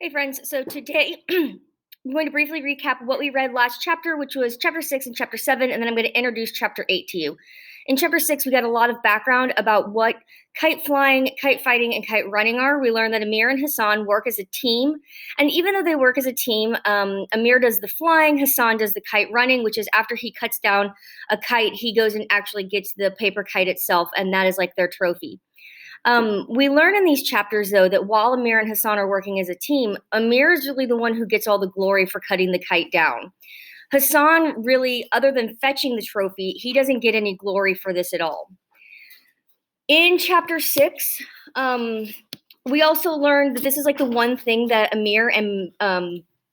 Hey friends, so today I'm going to briefly recap what we read last chapter, which was chapter 6 and chapter 7, and then I'm going to introduce chapter 8 to you. In chapter 6, we got a lot of background about what kite flying, kite fighting, and kite running are. We learned that Amir and Hassan work as a team, and even though they work as a team, Amir does the flying, Hassan does the kite running, which is after he cuts down a kite, he goes and actually gets the paper kite itself, and that is like their trophy. We learn in these chapters, though, that while Amir and Hassan are working as a team, Amir is really the one who gets all the glory for cutting the kite down. Hassan really, other than fetching the trophy, he doesn't get any glory for this at all. In chapter 6, we also learned that this is like the one thing that Amir and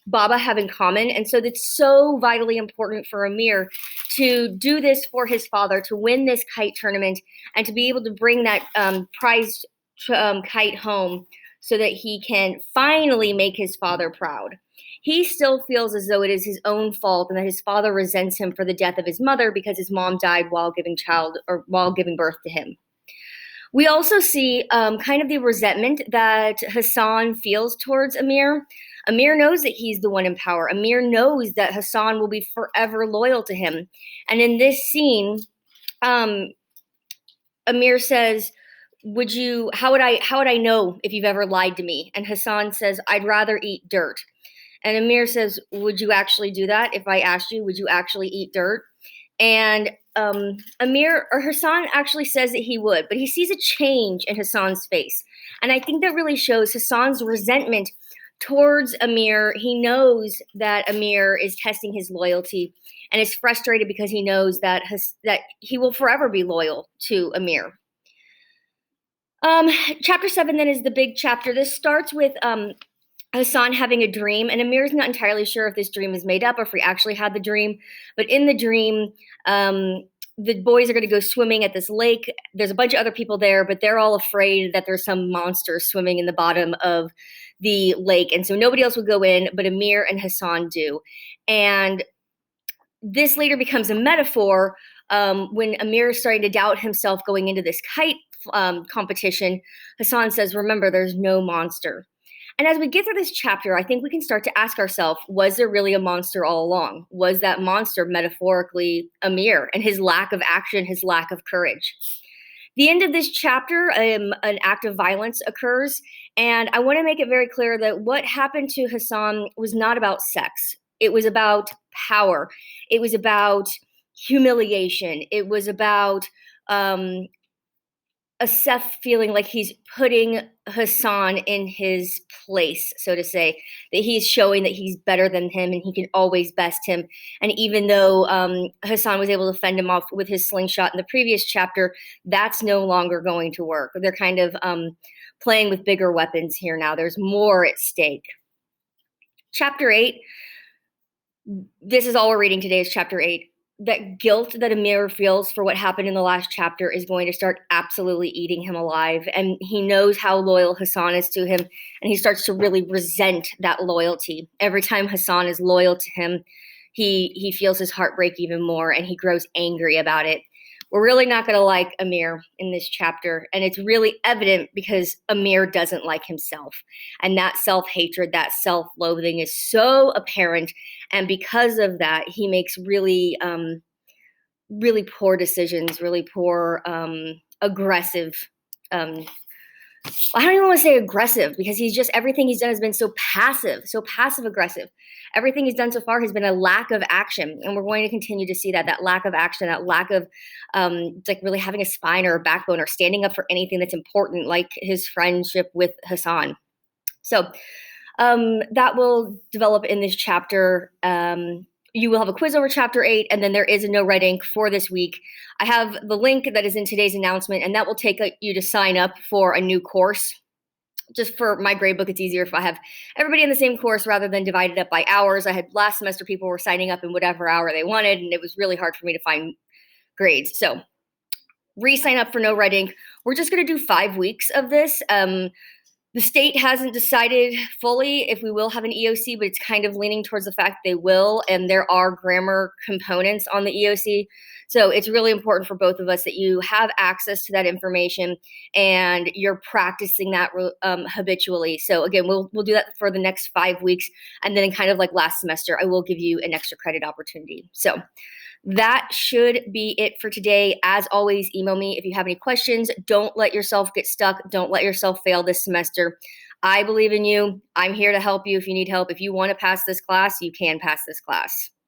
Baba have in common. And so it's so vitally important for Amir to do this for his father, to win this kite tournament, and to be able to bring that prized kite home so that he can finally make his father proud. He still feels as though it is his own fault and that his father resents him for the death of his mother because his mom died while giving birth to him. We also see kind of the resentment that Hassan feels towards Amir. Amir knows that he's the one in power. Amir knows that Hassan will be forever loyal to him. And in this scene, Amir says, how would I know if you've ever lied to me? And Hassan says, I'd rather eat dirt. And Amir says, would you actually do that? If I asked you, would you actually eat dirt? And Hassan actually says that he would, but he sees a change in Hassan's face. And I think that really shows Hassan's resentment towards Amir. He knows that Amir is testing his loyalty and is frustrated because he knows that he will forever be loyal to Amir. Chapter 7 then is the big chapter. This starts with Hassan having a dream, and Amir's not entirely sure if this dream is made up or if he actually had the dream. But in the dream, the boys are going to go swimming at this lake. There's a bunch of other people there, but they're all afraid that there's some monster swimming in the bottom of the lake. And so nobody else will go in, but Amir and Hassan do. And this later becomes a metaphor when Amir is starting to doubt himself going into this kite competition. Hassan says, remember, there's no monster. And as we get through this chapter, I think we can start to ask ourselves, was there really a monster all along? Was that monster metaphorically Amir and his lack of action, his lack of courage? The end of this chapter, an act of violence occurs, and I want to make it very clear that what happened to Hassan was not about sex. It was about power. It was about humiliation. It was about Seth feeling like he's putting Hassan in his place, so to say, that he's showing that he's better than him and he can always best him. And even though Hassan was able to fend him off with his slingshot in the previous chapter, that's no longer going to work. They're kind of playing with bigger weapons here now. There's more at stake. Chapter 8, this is all we're reading today is chapter 8. That guilt that Amir feels for what happened in the last chapter is going to start absolutely eating him alive. And he knows how loyal Hassan is to him, and he starts to really resent that loyalty. Every time Hassan is loyal to him, he feels his heart break even more, and he grows angry about it. We're really not going to like Amir in this chapter, and it's really evident because Amir doesn't like himself. And that self-hatred, that self-loathing is so apparent, and because of that, he makes really, really poor decisions, really poor, aggressive. I don't even want to say aggressive because everything he's done has been so passive aggressive. Everything he's done so far has been a lack of action, and we're going to continue to see that lack of action, that lack of like really having a spine or a backbone or standing up for anything that's important, like his friendship with Hassan. So that will develop in this chapter. You will have a quiz over chapter 8, and then there is a no red ink for this week. I have the link that is in today's announcement, and that will take you to sign up for a new course. Just for my gradebook, it's easier if I have everybody in the same course rather than divided up by hours. I had last semester people were signing up in whatever hour they wanted, and it was really hard for me to find grades. So re-sign up for no red ink. We're just going to do 5 weeks of this. The state hasn't decided fully if we will have an EOC, but it's kind of leaning towards the fact they will, and there are grammar components on the EOC. So it's really important for both of us that you have access to that information and you're practicing that habitually. So again, we'll do that for the next 5 weeks, and then kind of like last semester, I will give you an extra credit opportunity. So that should be it for today. As always, email me if you have any questions. Don't let yourself get stuck. Don't let yourself fail this semester. I believe in you. I'm here to help you if you need help. If you want to pass this class, you can pass this class.